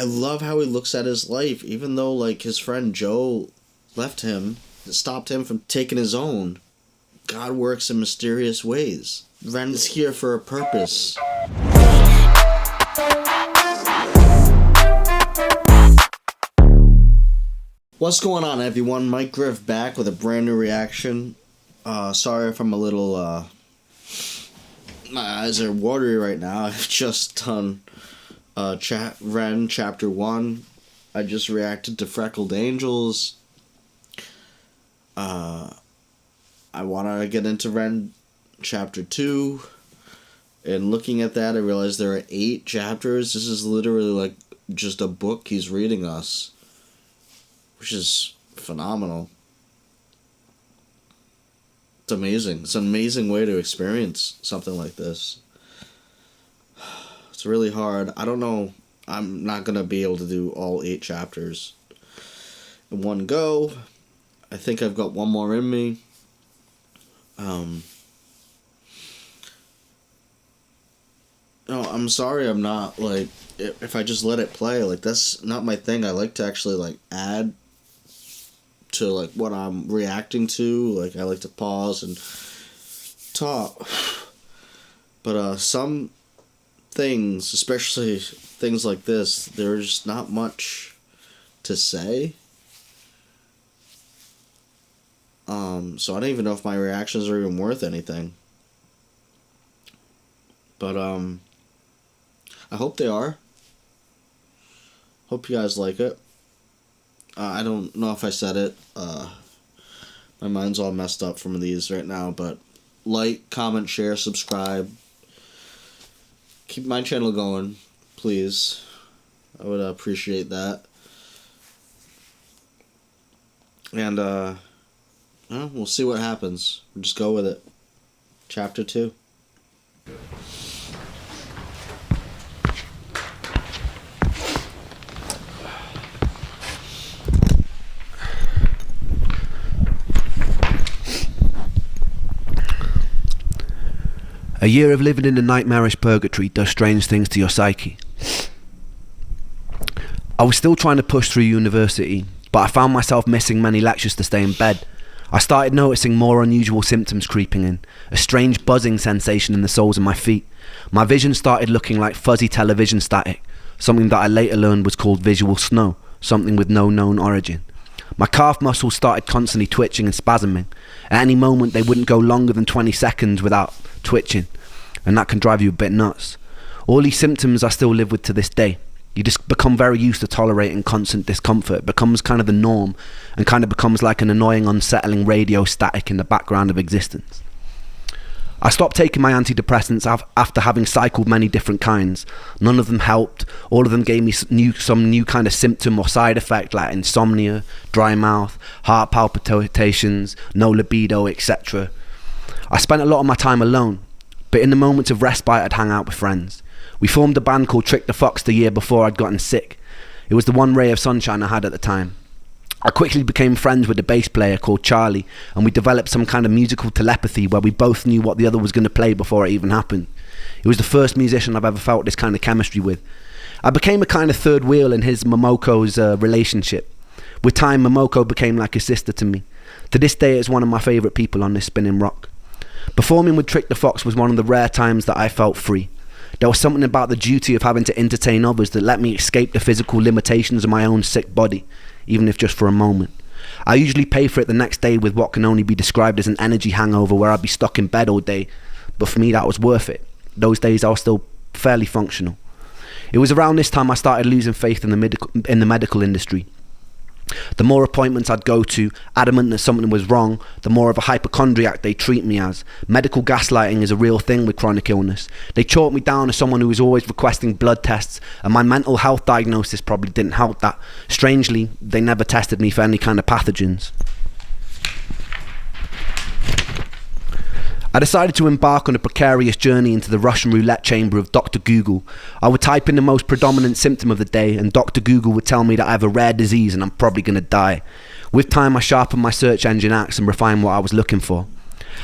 I love how he looks at his life, even though, like, his friend Joe left him, stopped him from taking his own. God works in mysterious ways. Ren is here for a purpose. What's going on, everyone? Mike Griff back with a brand new reaction. Sorry if I'm a little, my eyes are watery right now. I've just done REN Chapter 1. I just reacted to Freckled Angels. I want to get into REN Chapter 2. And looking at that, I realized there are 8 chapters. This is literally like just a book he's reading us, which is phenomenal. It's amazing. It's an amazing way to experience something like this. It's really hard. I don't know. I'm not going to be able to do all 8 chapters in one go. I think I've got one more in me. No, I'm sorry I'm not, like, if I just let it play, like, that's not my thing. I like to actually, like, add to, like, what I'm reacting to. Like, I like to pause and talk. But, some things, especially things like this, there's not much to say. So I don't even know if my reactions are even worth anything. But, I hope they are. Hope you guys like it. I don't know if I said it. My mind's all messed up from these right now, but like, comment, share, subscribe. Keep my channel going, please. I would appreciate that. And, we'll see what happens. We'll just go with it. Chapter 2. A year of living in a nightmarish purgatory does strange things to your psyche. I was still trying to push through university, but I found myself missing many lectures to stay in bed. I started noticing more unusual symptoms creeping in, a strange buzzing sensation in the soles of my feet. My vision started looking like fuzzy television static, something that I later learned was called visual snow, something with no known origin. My calf muscles started constantly twitching and spasming. At any moment they wouldn't go longer than 20 seconds without twitching, and that can drive you a bit nuts. All these symptoms I still live with to this day. You just become very used to tolerating constant discomfort. It becomes kind of the norm, and kind of becomes like an annoying, unsettling radio static in the background of existence. I stopped taking my antidepressants after having cycled many different kinds. None of them helped. All of them gave me some new kind of symptom or side effect, like insomnia, dry mouth, heart palpitations, no libido, etc. I spent a lot of my time alone, but in the moments of respite I'd hang out with friends. We formed a band called Trick the Fox the year before I'd gotten sick. It was the one ray of sunshine I had at the time. I quickly became friends with a bass player called Charlie, and we developed some kind of musical telepathy where we both knew what the other was going to play before it even happened. He was the first musician I've ever felt this kind of chemistry with. I became a kind of third wheel in his Momoko's relationship. With time, Momoko became like a sister to me. To this day, it's one of my favourite people on this spinning rock. Performing with Trick the Fox was one of the rare times that I felt free. There was something about the duty of having to entertain others that let me escape the physical limitations of my own sick body, even if just for a moment. I usually pay for it the next day with what can only be described as an energy hangover where I'd be stuck in bed all day, but for me that was worth it. Those days I was still fairly functional. It was around this time I started losing faith in the medical industry. The more appointments I'd go to, adamant that something was wrong, the more of a hypochondriac they treat me as. Medical gaslighting is a real thing with chronic illness. They chalk me down as someone who was always requesting blood tests, and my mental health diagnosis probably didn't help that. Strangely, they never tested me for any kind of pathogens. I decided to embark on a precarious journey into the Russian roulette chamber of Dr. Google. I would type in the most predominant symptom of the day, and Dr. Google would tell me that I have a rare disease and I'm probably going to die. With time, I sharpened my search engine axe and refined what I was looking for.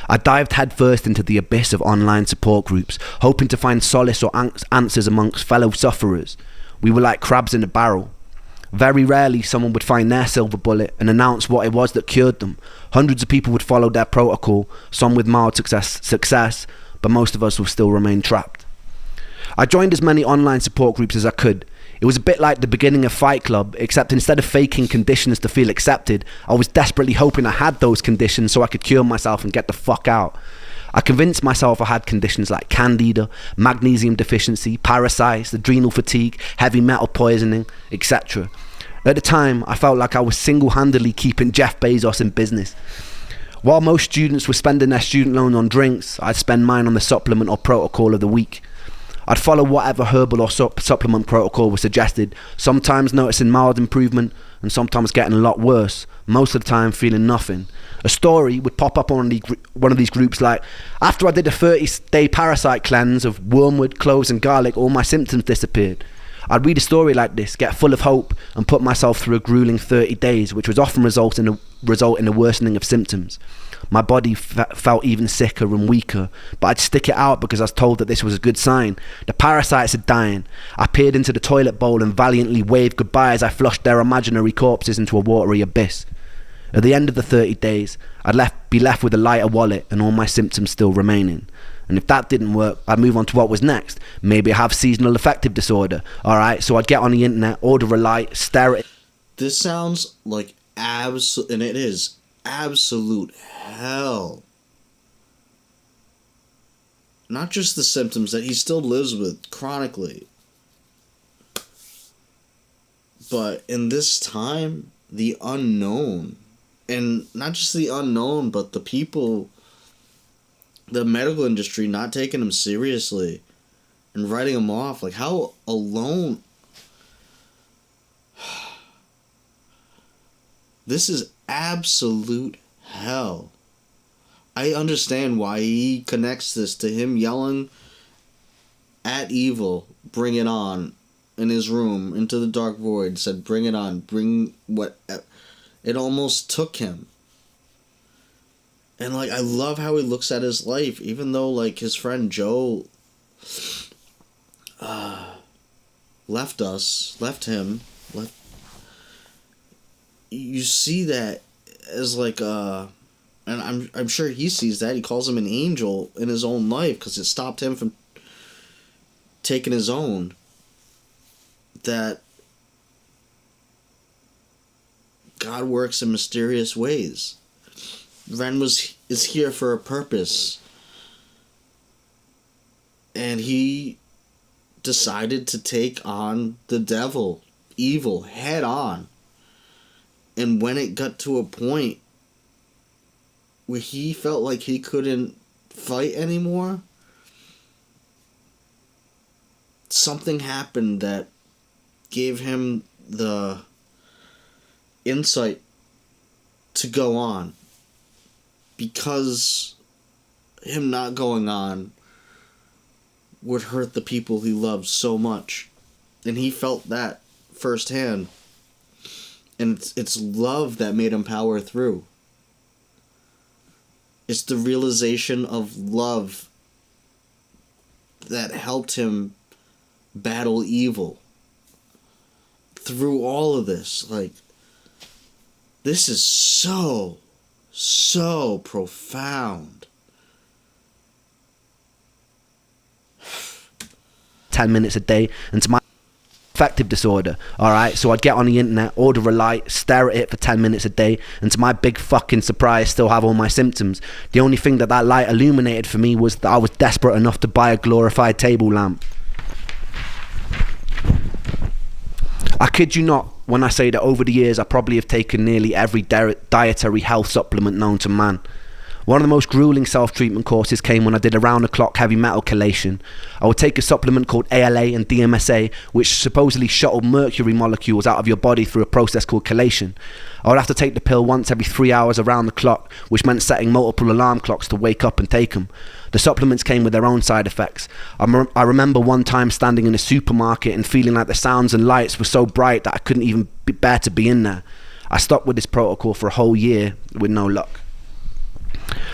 I dived headfirst into the abyss of online support groups, hoping to find solace or answers amongst fellow sufferers. We were like crabs in a barrel. Very rarely someone would find their silver bullet and announce what it was that cured them. Hundreds of people would follow their protocol, some with mild success, but most of us will still remain trapped. I joined as many online support groups as I could. It was a bit like the beginning of Fight Club, except instead of faking conditions to feel accepted, I was desperately hoping I had those conditions so I could cure myself and get the fuck out. I convinced myself I had conditions like candida, magnesium deficiency, parasites, adrenal fatigue, heavy metal poisoning, etc. At the time, I felt like I was single-handedly keeping Jeff Bezos in business. While most students were spending their student loan on drinks, I'd spend mine on the supplement or protocol of the week. I'd follow whatever herbal or supplement protocol was suggested, sometimes noticing mild improvement and sometimes getting a lot worse, most of the time feeling nothing. A story would pop up on one of these groups like, after I did a 30-day parasite cleanse of wormwood, cloves and garlic, all my symptoms disappeared. I'd read a story like this, get full of hope and put myself through a grueling 30 days, which would often result in a worsening of symptoms. My body felt even sicker and weaker, but I'd stick it out because I was told that this was a good sign. The parasites are dying. I peered into the toilet bowl and valiantly waved goodbye as I flushed their imaginary corpses into a watery abyss. At the end of the 30 days, I'd be left with a lighter wallet and all my symptoms still remaining. And if that didn't work, I'd move on to what was next. Maybe I have seasonal affective disorder. Alright, so I'd get on the internet, order a light, stare at it. This sounds like and it is absolute hell. Not just the symptoms that he still lives with chronically, but in this time, the unknown. And not just the unknown, but the people, the medical industry not taking him seriously and writing him off. Like, how alone. This is absolute hell. I understand why he connects this to him yelling at evil, bring it on, in his room, into the dark void, said, bring it on, bring what... It almost took him. And, like, I love how he looks at his life, even though, like, his friend Joe left him. You see that as, like, and I'm sure he sees that. He calls him an angel in his own life because it stopped him from taking his own. That God works in mysterious ways. Ren is here for a purpose. And he decided to take on the devil, evil, head on. And when it got to a point where he felt like he couldn't fight anymore, something happened that gave him the insight to go on, because him not going on would hurt the people he loved so much, and he felt that firsthand, and it's love that made him power through. It's the realization of love that helped him battle evil through all of this. Like, this is so profound. 10 minutes a day, and to my affective disorder, alright, so I'd get on the internet, order a light, stare at it for 10 minutes a day, and to my big fucking surprise, still have all my symptoms. The only thing that light illuminated for me was that I was desperate enough to buy a glorified table lamp. I kid you not when I say that over the years I probably have taken nearly every dietary health supplement known to man. One of the most grueling self-treatment courses came when I did a round-the-clock heavy metal chelation. I would take a supplement called ALA and DMSA, which supposedly shuttle mercury molecules out of your body through a process called chelation. I would have to take the pill once every 3 hours around the clock, which meant setting multiple alarm clocks to wake up and take them. The supplements came with their own side effects. I remember one time standing in a supermarket and feeling like the sounds and lights were so bright that I couldn't even bear to be in there. I stuck with this protocol for a whole year with no luck.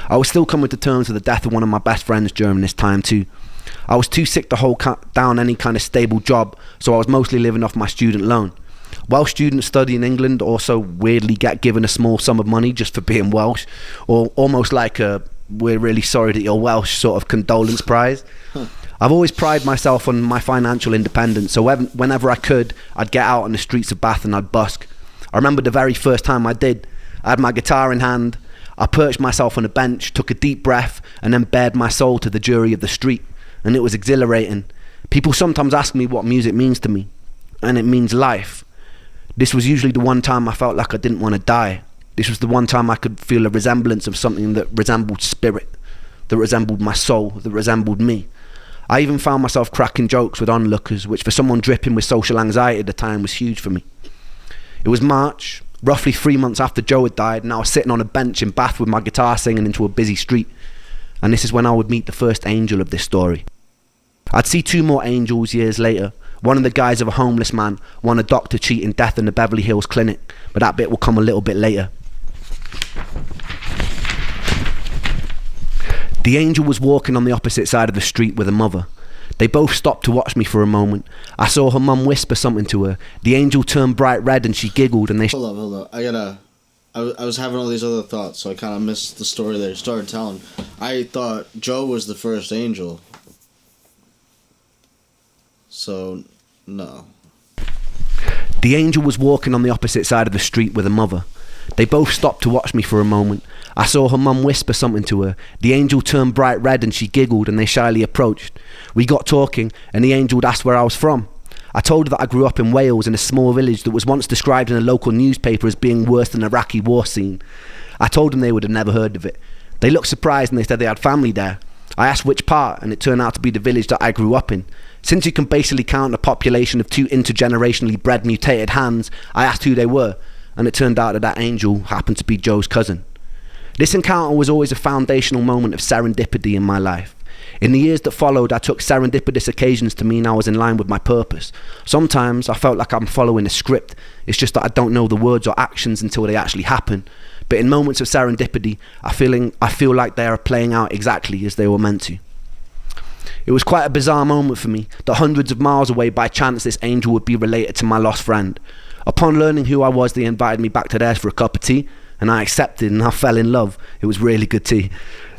I was still coming to terms with the death of one of my best friends during this time too. I was too sick to hold down any kind of stable job, so I was mostly living off my student loan. Welsh students study in England also weirdly get given a small sum of money just for being Welsh, or almost like a "we're really sorry that you're Welsh" sort of condolence prize. I've always prided myself on my financial independence, so whenever I could, I'd get out on the streets of Bath and I'd busk. I remember the very first time I did. I had my guitar in hand, I perched myself on a bench, took a deep breath, and then bared my soul to the jury of the street, and it was exhilarating. People sometimes ask me what music means to me, and it means life. This was usually the one time I felt like I didn't want to die. This was the one time I could feel a resemblance of something that resembled spirit, that resembled my soul, that resembled me. I even found myself cracking jokes with onlookers, which for someone dripping with social anxiety at the time was huge for me. It was March, roughly 3 months after Joe had died, and I was sitting on a bench in Bath with my guitar singing into a busy street. And this is when I would meet the first angel of this story. I'd see 2 more angels years later, one in the guise of a homeless man, one a doctor cheating death in the Beverly Hills clinic, but that bit will come a little bit later. The angel was walking on the opposite side of the street with a mother. They both stopped to watch me for a moment. I saw her mum whisper something to her. The angel turned bright red and she giggled and they... Hold up. I was having all these other thoughts, so I kind of missed the story that you started telling. I thought Joe was the first angel. So, no. The angel was walking on the opposite side of the street with a mother. They both stopped to watch me for a moment. I saw her mum whisper something to her. The angel turned bright red and she giggled and they shyly approached. We got talking and the angel asked where I was from. I told her that I grew up in Wales in a small village that was once described in a local newspaper as being worse than an Iraqi war scene. I told them they would have never heard of it. They looked surprised and they said they had family there. I asked which part and it turned out to be the village that I grew up in. Since you can basically count a population of 2 intergenerationally bred mutated hands, I asked who they were. And it turned out that that angel happened to be Joe's cousin. This encounter was always a foundational moment of serendipity in my life. In the years that followed, I took serendipitous occasions to mean I was in line with my purpose. Sometimes I felt like I'm following a script. It's just that I don't know the words or actions until they actually happen. But in moments of serendipity, I feel like they are playing out exactly as they were meant to. It was quite a bizarre moment for me, that hundreds of miles away by chance this angel would be related to my lost friend. Upon learning who I was, they invited me back to theirs for a cup of tea, and I accepted and I fell in love. It was really good tea.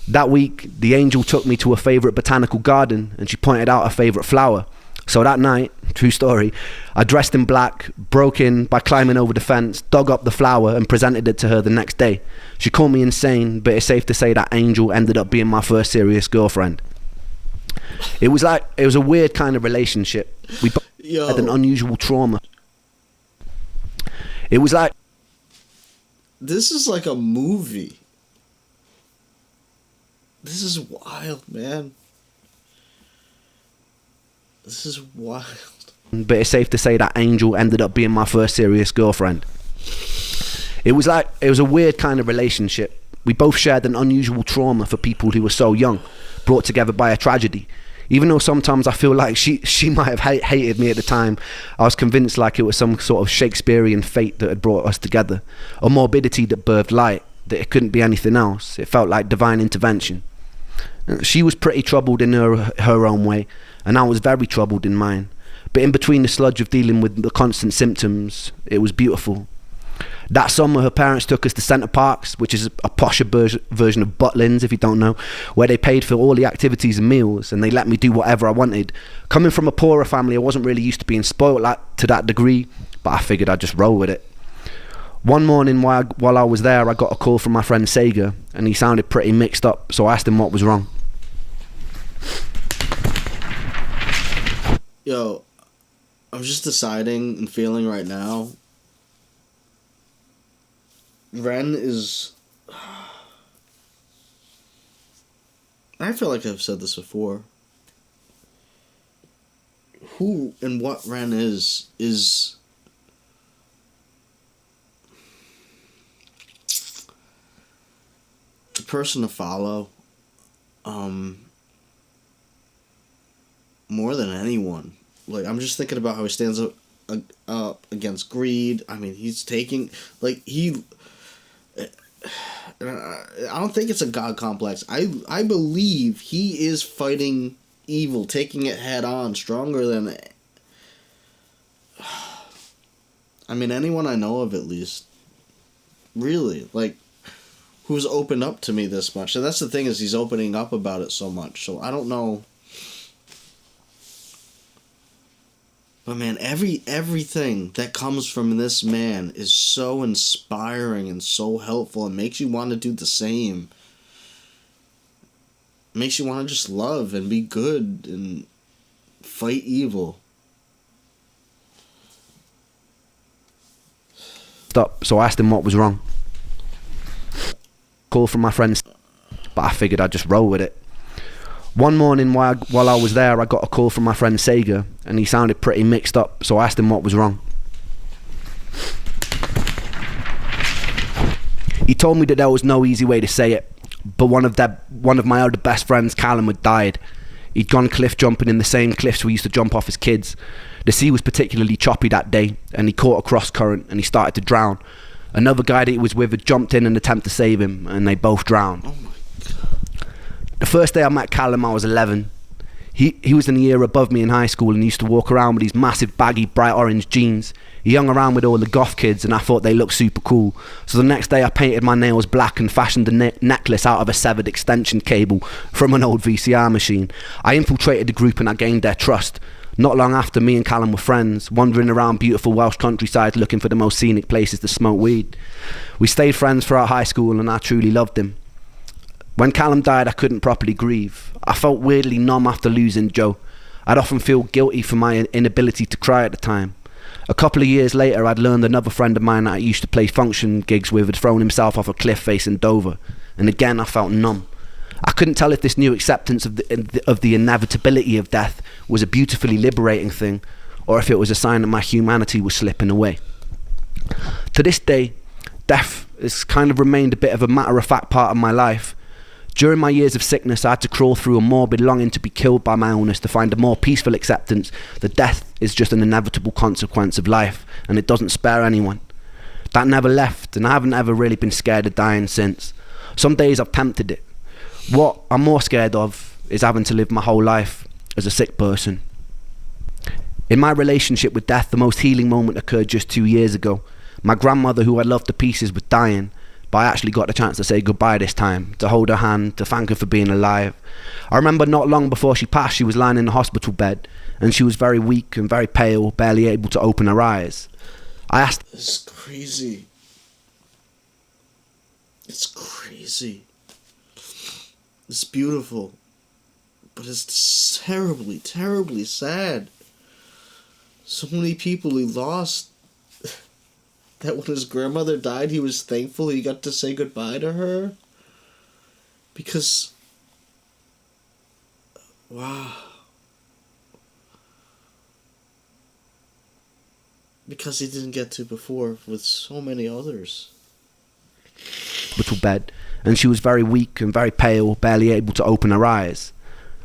That week, the angel took me to a favourite botanical garden, and she pointed out a favourite flower. So that night, true story, I dressed in black, broke in by climbing over the fence, dug up the flower and presented it to her the next day. She called me insane, but it's safe to say that angel ended up being my first serious girlfriend. It was a weird kind of relationship. We both had an unusual trauma. It was like... This is like a movie. This is wild, man. This is wild. But it's safe to say that angel ended up being my first serious girlfriend. It was a weird kind of relationship. We both shared an unusual trauma for people who were so young, brought together by a tragedy. Even though sometimes I feel like she might have hated me at the time, I was convinced like it was some sort of Shakespearean fate that had brought us together. A morbidity that birthed light, that it couldn't be anything else. It felt like divine intervention. She was pretty troubled in her own way, and I was very troubled in mine. But in between the sludge of dealing with the constant symptoms, it was beautiful. That summer, her parents took us to Centre Parks, which is a posher version of Butlins, if you don't know, where they paid for all the activities and meals, and they let me do whatever I wanted. Coming from a poorer family, I wasn't really used to being spoiled to that degree, but I figured I'd just roll with it. One morning while I was there, I got a call from my friend Saga, and he sounded pretty mixed up, so I asked him what was wrong. Yo, I'm just deciding and feeling right now. REN is... I feel like I've said this before. Who and what REN is the person to follow. More than anyone. Like, I'm just thinking about how he stands up against greed. I mean, he's taking... Like, I don't think it's a God complex. I believe he is fighting evil, taking it head on, stronger than, I mean, anyone I know of at least. Really, like, who's opened up to me this much. And that's the thing, is he's opening up about it so much. So I don't know. But man, everything that comes from this man is so inspiring and so helpful and makes you want to do the same. Makes you want to just love and be good and fight evil. So I asked him what was wrong. Call from my friends, but I figured I'd just roll with it. One morning while I was there, I got a call from my friend Saga, and he sounded pretty mixed up, so I asked him what was wrong. He told me that there was no easy way to say it, but one of my other best friends, Callum, had died. He'd gone cliff jumping in the same cliffs we used to jump off as kids. The sea was particularly choppy that day, and he caught a cross current and he started to drown. Another guy that he was with had jumped in an attempt to save him, and they both drowned. Oh my God. The first day I met Callum, I was 11. He was in the year above me in high school and used to walk around with these massive baggy bright orange jeans. He hung around with all the goth kids and I thought they looked super cool. So the next day I painted my nails black and fashioned a necklace out of a severed extension cable from an old VCR machine. I infiltrated the group and I gained their trust. Not long after, me and Callum were friends, wandering around beautiful Welsh countryside looking for the most scenic places to smoke weed. We stayed friends throughout high school and I truly loved him. When Callum died, I couldn't properly grieve. I felt weirdly numb after losing Joe. I'd often feel guilty for my inability to cry at the time. A couple of years later, I'd learned another friend of mine that I used to play function gigs with had thrown himself off a cliff face in Dover. And again, I felt numb. I couldn't tell if this new acceptance of the inevitability of death was a beautifully liberating thing, or if it was a sign that my humanity was slipping away. To this day, death has kind of remained a bit of a matter-of-fact part of my life. During my years of sickness, I had to crawl through a morbid longing to be killed by my illness to find a more peaceful acceptance that death is just an inevitable consequence of life, and it doesn't spare anyone. That never left, and I haven't ever really been scared of dying since. Some days I've tempted it. What I'm more scared of is having to live my whole life as a sick person. In my relationship with death, the most healing moment occurred just 2 years ago. My grandmother, who I loved to pieces, was dying, but I actually got the chance to say goodbye this time, to hold her hand, to thank her for being alive. I remember not long before she passed, she was lying in a hospital bed, and she was very weak and very pale, barely able to open her eyes. I asked... It's crazy. It's crazy. It's beautiful. But it's terribly, terribly sad. So many people he lost. That when his grandmother died, he was thankful he got to say goodbye to her. Because... Wow. Because he didn't get to before with so many others. Hospital bed, and she was very weak and very pale, barely able to open her eyes.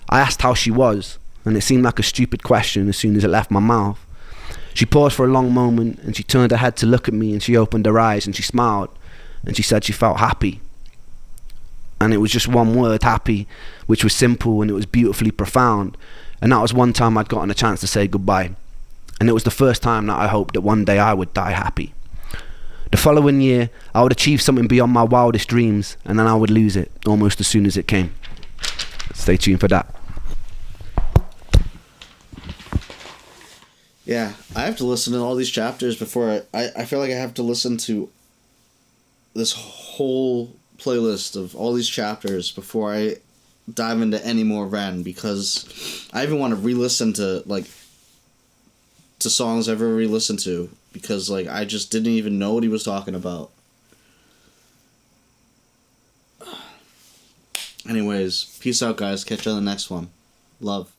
I asked how she was, and it seemed like a stupid question as soon as it left my mouth. She paused for a long moment, and she turned her head to look at me, and she opened her eyes, and she smiled, and she said she felt happy. And it was just one word, happy, which was simple, and it was beautifully profound, and that was one time I'd gotten a chance to say goodbye. And it was the first time that I hoped that one day I would die happy. The following year, I would achieve something beyond my wildest dreams, and then I would lose it almost as soon as it came. Stay tuned for that. Yeah, I have to listen to all these chapters before I feel like I have to listen to this whole playlist of all these chapters before I dive into any more REN, because I even want to re-listen to, like, to songs I've ever re-listened to, because, like, I just didn't even know what he was talking about. Anyways, peace out, guys. Catch you on the next one. Love.